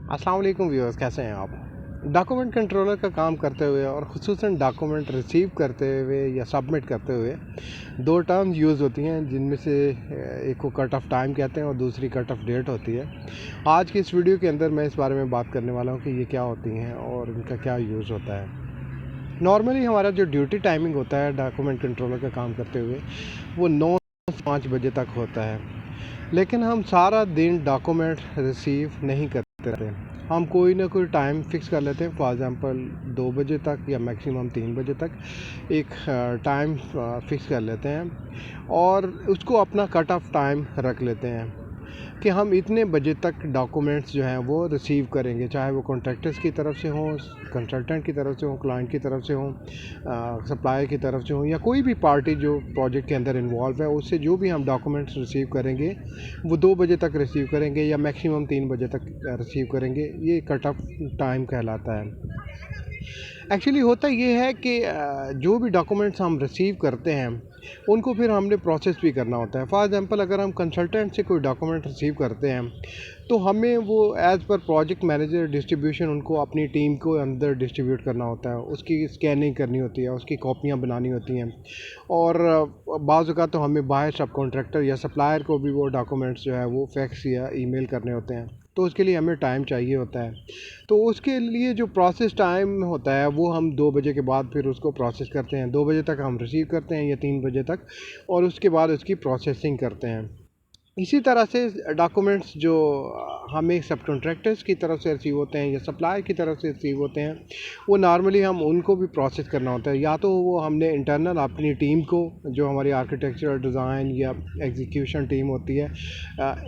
अस्सलाम वालेकुम व्यूअर्स, कैसे हैं आप। डॉक्यूमेंट कंट्रोलर का काम करते हुए और ख़ुसूसन डॉक्यूमेंट रिसीव करते हुए या सबमिट करते हुए दो टर्म्स यूज़ होती हैं, जिनमें से एक को कट ऑफ टाइम कहते हैं और दूसरी कट ऑफ डेट होती है। आज की इस वीडियो के अंदर मैं इस बारे में बात करने वाला हूँ कि ये क्या होती हैं और इनका क्या यूज़ होता है। नॉर्मली हमारा जो ड्यूटी टाइमिंग होता है डॉक्यूमेंट कंट्रोलर का काम करते हुए, वो 9 से 5 बजे तक होता है। लेकिन हम सारा दिन डॉक्यूमेंट रिसीव नहीं करते रहते, हम कोई ना कोई टाइम फिक्स कर लेते हैं। फॉर एग्ज़ाम्पल 2 बजे तक या मैक्सिमम 3 बजे तक एक टाइम फिक्स कर लेते हैं और उसको अपना कट ऑफ टाइम रख लेते हैं कि हम इतने बजे तक डॉक्यूमेंट्स जो हैं वो रिसीव करेंगे, चाहे वो कॉन्ट्रैक्टर्स की तरफ से हों, कंसल्टेंट की तरफ से हों, क्लाइंट की तरफ से हों, सप्लायर की तरफ से हों, या कोई भी पार्टी जो प्रोजेक्ट के अंदर इन्वॉल्व है, उससे जो भी हम डॉक्यूमेंट्स रिसीव करेंगे वो 2 बजे तक रिसीव करेंगे या मैक्सिमम 3 बजे तक रिसीव करेंगे। ये कट ऑफ टाइम कहलाता है। एक्चुअली होता ये है कि जो भी डॉक्यूमेंट्स हम रिसीव करते हैं उनको फिर हमने प्रोसेस भी करना होता है। फॉर एग्ज़ाम्पल अगर हम कंसल्टेंट से कोई डॉक्यूमेंट रिसीव करते हैं तो हमें वो as per project manager distribution उनको अपनी टीम को अंदर डिस्ट्रीब्यूट करना होता है, उसकी स्कैनिंग करनी होती है, उसकी कॉपियाँ बनानी होती हैं और बाज़ औक़ात तो हमें बाहर सब कॉन्ट्रैक्टर या सप्लायर को भी वो डॉक्यूमेंट्स जो है वो फैक्स या ईमेल करने होते हैं, तो उसके लिए हमें टाइम चाहिए होता है। तो उसके लिए जो प्रोसेस टाइम होता है वो हम 2 बजे के बाद फिर उसको प्रोसेस करते हैं। 2 बजे तक हम रिसीव करते हैं या 3 बजे तक, और उसके बाद उसकी प्रोसेसिंग करते हैं। इसी तरह से डॉक्यूमेंट्स जो हमें सब कॉन्ट्रैक्टर्स की तरफ से रिसीव होते हैं या सप्लायर की तरफ से रिसीव होते हैं, वो नॉर्मली हम उनको भी प्रोसेस करना होता है। या तो वो हमने इंटरनल अपनी टीम को, जो हमारी आर्किटेक्चर डिज़ाइन या एग्जीक्यूशन टीम होती है,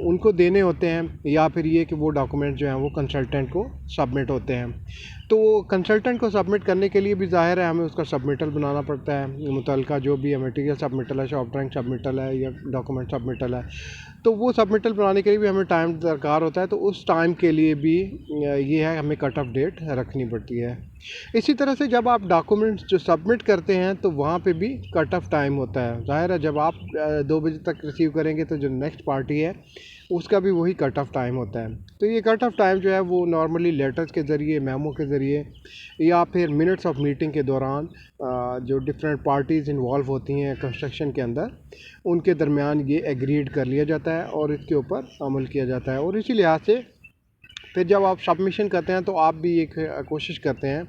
उनको देने होते हैं, या फिर ये कि वो डॉक्यूमेंट जो हैं वो कंसल्टेंट को सबमिट होते हैं। तो कंसल्टेंट को सबमिट करने के लिए भी ज़ाहिर है हमें उसका सबमिटल बनाना पड़ता है, मुतल्लिका जो भी है मटीरियल सबमिटल है, शॉप ड्राइंग सबमिटल है या डॉक्यूमेंट सबमिटल है, तो वो सबमिटल बनाने के लिए भी हमें टाइम दरकार होता है। तो उस टाइम के लिए भी ये है हमें कट ऑफ डेट रखनी पड़ती है। इसी तरह से जब आप डॉक्यूमेंट्स जो सबमिट करते हैं तो वहाँ पे भी कट ऑफ टाइम होता है। ज़ाहिर है जब आप 2 बजे तक रिसीव करेंगे तो जो नेक्स्ट पार्टी है उसका भी वही कट ऑफ टाइम होता है। तो ये कट ऑफ टाइम जो है वो नॉर्मली लेटर्स के ज़रिए, मेमो के ज़रिए या फिर मिनट्स ऑफ मीटिंग के दौरान जो डिफरेंट पार्टीज़ इन्वॉल्व होती हैं कंस्ट्रक्शन के अंदर, उनके दरमियान ये एग्रीड कर लिया जाता है और इसके ऊपर अमल किया जाता है। और इसी लिहाज से फिर जब आप सबमिशन करते हैं तो आप भी एक कोशिश करते हैं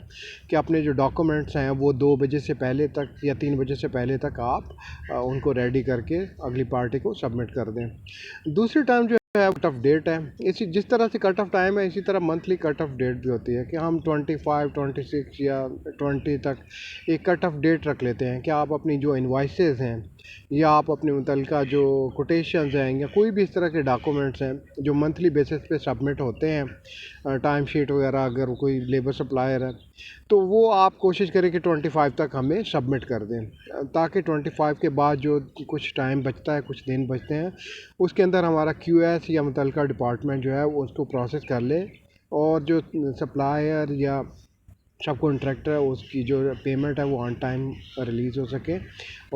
कि अपने जो डॉक्यूमेंट्स हैं वो 2 बजे से पहले तक या 3 बजे से पहले तक आप उनको रेडी करके अगली पार्टी को सबमिट कर दें। दूसरी टर्म जो है कट ऑफ डेट है। इसी जिस तरह से कट ऑफ टाइम है, इसी तरह मंथली कट ऑफ डेट भी होती है कि हम 25, 26 या 20 तक एक कट ऑफ डेट रख लेते हैं कि आप अपनी जो इन्वाइसेस हैं या आप अपने मुतल्लिका जो कोटेशंस हैं या कोई भी इस तरह के डॉक्यूमेंट्स हैं जो मंथली बेसिस पे सबमिट होते हैं, टाइम शीट वगैरह, अगर कोई लेबर सप्लायर है तो वो आप कोशिश करें कि 25 तक हमें सबमिट कर दें, ताकि 25 के बाद जो कुछ टाइम बचता है, कुछ दिन बचते हैं, उसके अंदर हमारा QS या मुतल्लिका डिपार्टमेंट जो है वो उसको प्रोसेस कर ले और जो सप्लायर या सब कॉन्ट्रैक्टर है उसकी जो पेमेंट है वो ऑन टाइम रिलीज़ हो सके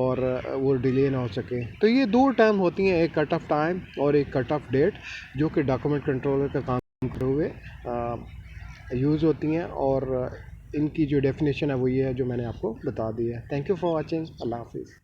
और वो डिले ना हो सके। तो ये दो टाइम होती हैं, एक कट ऑफ टाइम और एक कट ऑफ डेट, जो कि डॉक्यूमेंट कंट्रोलर का काम करते हुए यूज़ होती हैं। और इनकी जो डेफिनेशन है वो ये है जो मैंने आपको बता दी है। Thank you for watching. Allah हाफिज़।